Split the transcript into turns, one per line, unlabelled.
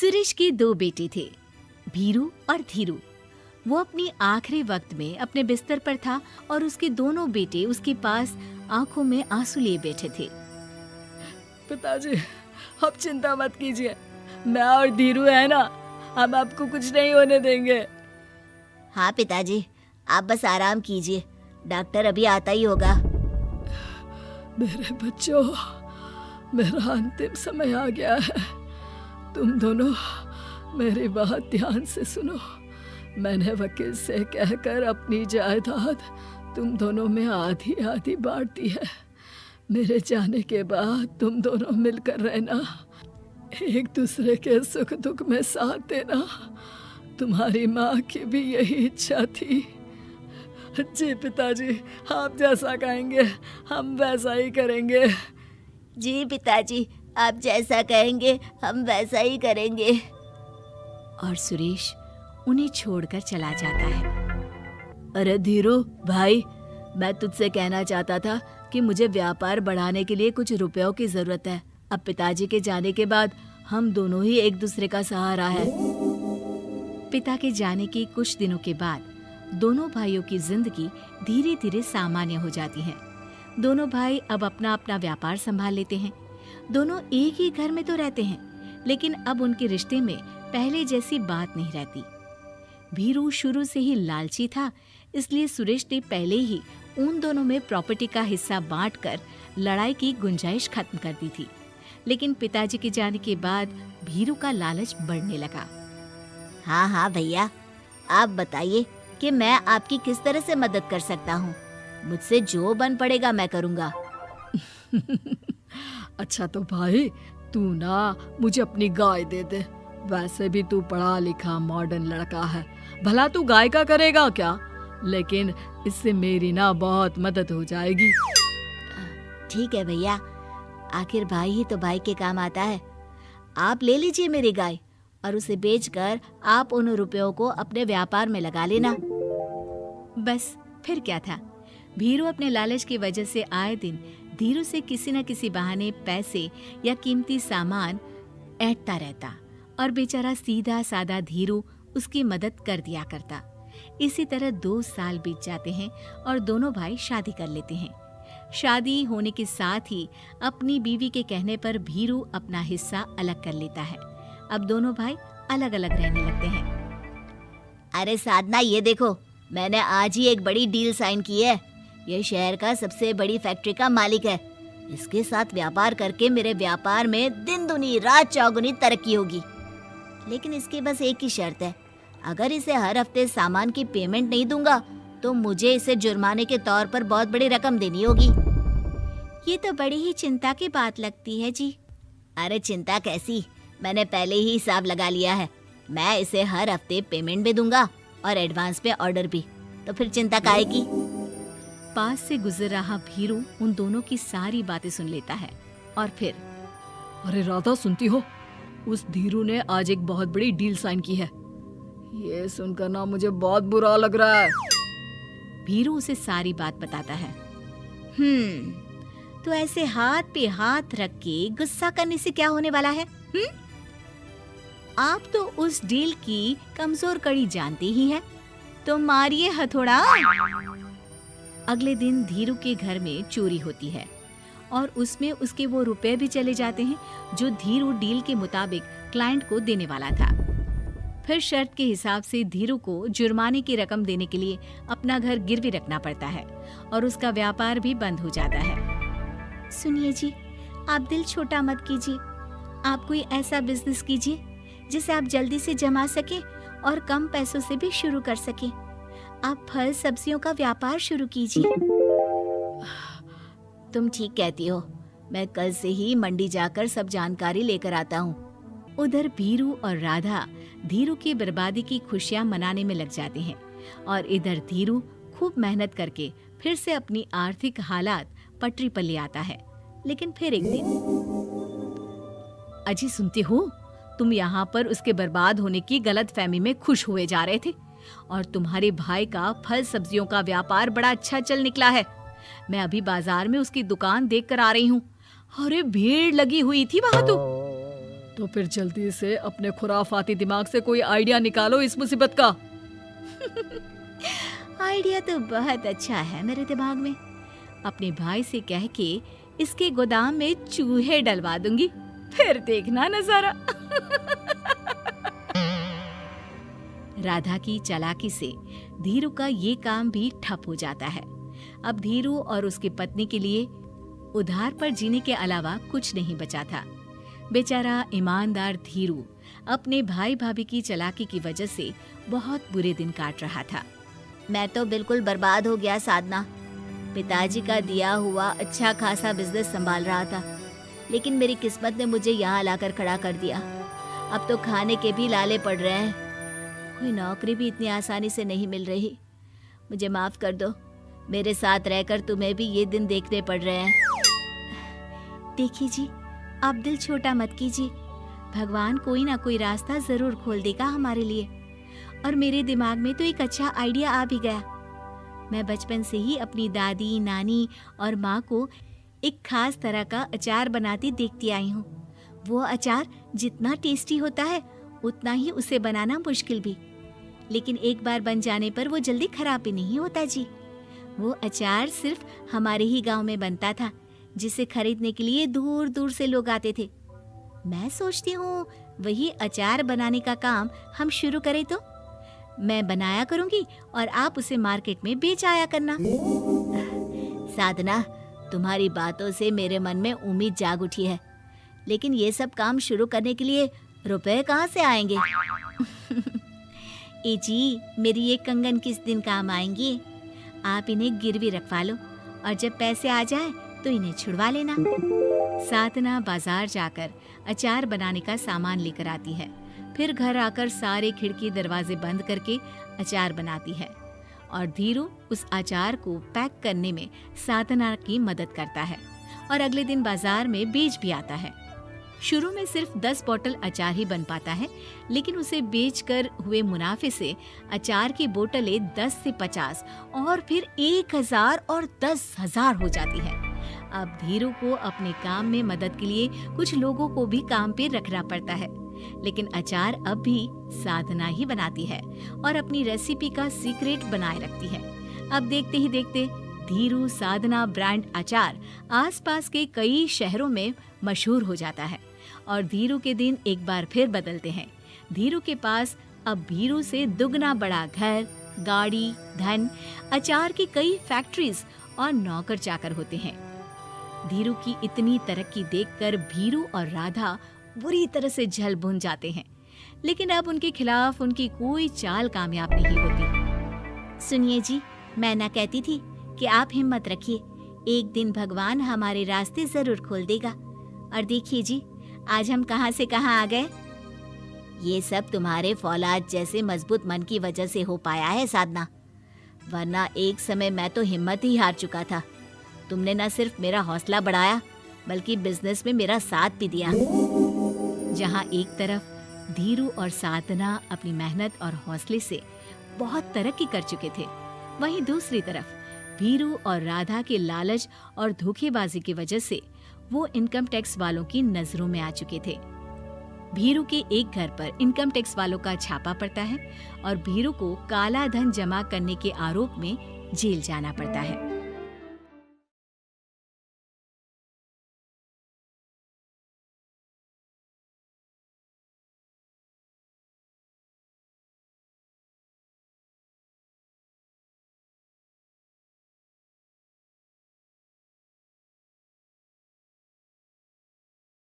सुरेश के दो बेटे थे, भीरू और धीरू। वो अपनी आखिरी वक्त में अपने बिस्तर पर था और उसके दोनों बेटे उसके पास आंखों में आंसू लिए बैठे थे।
पिताजी, आप चिंता मत कीजिए, मैं और धीरू है ना, हम आपको कुछ नहीं होने देंगे।
हाँ पिताजी, आप बस आराम कीजिए, डॉक्टर अभी आता ही होगा।
मेरे बच्चों, मेरा अंतिम समय आ गया है। तुम दोनों मेरी बात ध्यान से सुनो। मैंने वकील से कहकर अपनी जायदाद तुम दोनों में आधी आधी बांट दी है। मेरे जाने के बाद तुम दोनों मिलकर रहना, एक दूसरे के सुख दुख में साथ देना। तुम्हारी माँ की भी यही इच्छा थी। जी पिताजी, आप जैसा कहेंगे हम वैसा ही करेंगे।
जी पिताजी, आप जैसा कहेंगे हम वैसा ही करेंगे।
और सुरेश उन्हें छोड़कर चला जाता है।
अरे धीरू भाई, मैं तुझसे कहना चाहता था कि मुझे व्यापार बढ़ाने के लिए कुछ रुपयों की जरूरत है। अब पिताजी के जाने के बाद हम दोनों ही एक दूसरे का सहारा है।
पिता के जाने के कुछ दिनों के बाद दोनों भाइयों की जिंदगी धीरे धीरे सामान्य हो जाती है। दोनों भाई अब अपना अपना व्यापार संभाल लेते हैं। दोनों एक ही घर में तो रहते हैं, लेकिन अब उनके रिश्ते में पहले जैसी बात नहीं रहती। भीरू शुरू से ही लालची था, इसलिए सुरेश ने पहले ही उन दोनों में प्रॉपर्टी का हिस्सा बांटकर लड़ाई की गुंजाइश खत्म कर दी थी। लेकिन पिताजी के जाने के बाद भीरू का लालच बढ़ने लगा।
हाँ भैया, आप बताइए कि मैं आपकी किस तरह से मदद कर सकता हूँ। मुझसे जो बन पड़ेगा मैं करूँगा।
अच्छा तो भाई, तू ना मुझे अपनी गाय दे दे। वैसे भी तू पढ़ा लिखा मॉडर्न लड़का है, भला तू गाय का करेगा क्या? लेकिन इससे मेरी ना बहुत मदद हो जाएगी।
ठीक है भैया, आखिर भाई ही तो भाई के काम आता है। आप ले लीजिए मेरी गाय और उसे बेचकर आप उन रुपयों को अपने व्यापार में लगा लेना।
बस फिर क्या था, भीरू अपने लालच की वजह से आए दिन धीरू से किसी न किसी बहाने पैसे या कीमती सामान ऐंठता रहता और बेचारा सीधा सादा धीरू उसकी मदद कर दिया करता। इसी तरह 2 साल बीत जाते हैं और दोनों भाई शादी कर लेते हैं। शादी होने के साथ ही अपनी बीवी के कहने पर भीरू अपना हिस्सा अलग कर लेता है। अब दोनों भाई अलग अलग रहने लगते हैं।
अरे साधना, ये देखो, मैंने आज ही एक बड़ी डील साइन की है। ये शहर का सबसे बड़ी फैक्ट्री का मालिक है। इसके साथ व्यापार करके मेरे व्यापार में दिन दुनी रात चौगुनी तरक्की होगी। लेकिन इसकी बस एक ही शर्त है, अगर इसे हर हफ्ते सामान की पेमेंट नहीं दूंगा तो मुझे इसे जुर्माने के तौर पर बहुत बड़ी रकम देनी होगी।
ये तो बड़ी ही चिंता की बात लगती है जी।
अरे चिंता कैसी, मैंने पहले ही हिसाब लगा लिया है। मैं इसे हर हफ्ते पेमेंट भी दूंगा और एडवांस पे ऑर्डर भी, तो फिर चिंता काहे की।
पास से गुजर रहा भीरू उन दोनों की सारी बातें सुन लेता है और फिर,
अरे राधा, सुनती हो? उस धीरू ने आज एक बहुत बड़ी डील साइन की है। ये सुनकर ना मुझे बहुत बुरा लग रहा है।
भीरू उसे सारी बात बताता है। तो ऐसे हाथ पे हाथ रख के गुस्सा करने से क्या होने वाला है? आप तो उस डील की कमजोर कड़ी जानते ही हैं, तो मारिए हथौड़ा। अगले दिन धीरू के घर में चोरी होती है और उसमें उसके वो रुपए भी चले जाते हैं जो धीरू डील के मुताबिक क्लाइंट को देने वाला था। फिर शर्त के हिसाब से धीरू को जुर्माने की रकम देने के लिए अपना घर गिरवी रखना पड़ता है और उसका व्यापार भी बंद हो जाता है। सुनिए जी, आप दिल छोटा मत कीजिए। आप कोई ऐसा बिजनेस कीजिए जिसे आप जल्दी से जमा सके और कम पैसों से भी शुरू कर सके। आप फल सब्जियों का व्यापार शुरू कीजिए।
तुम ठीक कहती हो, मैं कल से ही मंडी जाकर सब जानकारी लेकर आता हूँ।
उधर भीरू और राधा धीरू की बर्बादी की खुशियां मनाने में लग जाते हैं और इधर धीरू खूब मेहनत करके फिर से अपनी आर्थिक हालात पटरी पर ले आता है। लेकिन फिर एक दिन, अजी सुनती हो, तुम यहाँ पर उसके बर्बाद होने की गलतफहमी में खुश हुए जा रहे थे और तुम्हारे भाई का फल सब्जियों का व्यापार बड़ा अच्छा चल निकला है। मैं अभी बाजार में उसकी दुकान देख कर आ रही हूँ। अरे भीड़ लगी हुई थी वहां तो।
तो फिर जल्दी से अपने खुराफाती दिमाग से कोई आइडिया निकालो इस मुसीबत का।
आइडिया तो बहुत अच्छा है मेरे दिमाग में। अपने भाई से कह के इसके गोदाम में चूहे डलवा दूंगी, फिर देखना नजारा। राधा की चालाकी से धीरू का ये काम भी ठप हो जाता है। अब धीरू और उसकी पत्नी के लिए उधार पर जीने के अलावा कुछ नहीं बचा था। बेचारा ईमानदार धीरू अपने भाई भाभी की चालाकी की वजह से बहुत बुरे दिन काट रहा था।
मैं तो बिल्कुल बर्बाद हो गया साधना। पिताजी का दिया हुआ अच्छा खासा बिजनेस संभाल रहा था, लेकिन मेरी किस्मत ने मुझे यहाँ लाकर खड़ा कर दिया। अब तो खाने के भी लाले पड़ रहे हैं। कोई नौकरी भी इतनी आसानी से नहीं मिल रही। मुझे माफ कर दो, मेरे साथ रहकर तुम्हें भी ये दिन देखने पड़ रहे हैं।
देखिए जी, आप दिल छोटा मत कीजिए। भगवान कोई ना कोई रास्ता जरूर खोल देगा हमारे लिए। और मेरे दिमाग में तो एक अच्छा आइडिया आ भी गया। मैं बचपन से ही अपनी दादी, नानी और माँ को एक खास तरह का अचार बनाती देखती आई हूँ। वो अचार जितना टेस्टी होता है उतना ही उसे बनाना मुश्किल भी, लेकिन एक बार बन जाने पर वो जल्दी खराब भी नहीं होता जी। वो अचार सिर्फ हमारे ही गांव में बनता था, जिसे खरीदने के लिए दूर दूर से लोग आते थे। मैं सोचती हूँ वही अचार बनाने का काम हम शुरू करें तो। मैं बनाया करूँगी और आप उसे मार्केट में बेच आया करना।
साधना, तुम्हारी बातों से मेरे मन में उम्मीद जाग उठी है, लेकिन ये सब काम शुरू करने के लिए रुपए कहाँ से आएंगे?
ए जी, मेरी ये कंगन किस दिन काम आएंगी? आप इन्हें गिरवी रखवा लो और जब पैसे आ जाए तो इन्हें छुड़वा लेना। साधना बाजार जाकर अचार बनाने का सामान लेकर आती है। फिर घर आकर सारे खिड़की दरवाजे बंद करके अचार बनाती है और धीरू उस अचार को पैक करने में साधना की मदद करता है और अगले दिन बाजार में बेच भी आता है। शुरू में सिर्फ 10 बोतल अचार ही बन पाता है, लेकिन उसे बेचकर हुए मुनाफे से अचार की बोतलें 10 से 50 और फिर 1000 और 10,000 हो जाती है। अब धीरू को अपने काम में मदद के लिए कुछ लोगों को भी काम पे रखना पड़ता है, लेकिन अचार अब भी साधना ही बनाती है और अपनी रेसिपी का सीक्रेट बनाए रखती है। अब देखते ही देखते धीरू साधना ब्रांड अचार आसपास के कई शहरों में मशहूर हो जाता है और धीरू के दिन एक बार फिर बदलते हैं। धीरू के पास अब भीरू से दुगना बड़ा घर, गाड़ी, धन, अचार की कई फैक्ट्रीज और नौकर चाकर होते हैं। धीरू की इतनी तरक्की देखकर भीरू और राधा बुरी तरह से जल भुन जाते हैं, लेकिन अब उनके खिलाफ उनकी कोई चाल कामयाब नहीं होती।
सुनिए जी, मैं ना कहती थी कि आप हिम्मत रखिए, एक दिन भगवान हमारे रास्ते जरूर खोल देगा। और देखिए जी, आज हम कहाँ से कहाँ आ गए। ये सब तुम्हारे फौलाद जैसे मजबूत मन की वजह से हो पाया है साधना, वरना एक समय मैं तो हिम्मत ही हार चुका था। तुमने न सिर्फ मेरा हौसला बढ़ाया बल्कि बिजनेस में मेरा साथ भी दिया।
जहाँ एक तरफ धीरू और साधना अपनी मेहनत और हौसले से बहुत तरक्की कर चुके थे, वहीं दूसरी तरफ भीरू और राधा के लालच और धोखेबाजी की वजह से वो इनकम टैक्स वालों की नजरों में आ चुके थे। भीरू के एक घर पर इनकम टैक्स वालों का छापा पड़ता है और भीरू को काला धन जमा करने के आरोप में जेल जाना पड़ता है।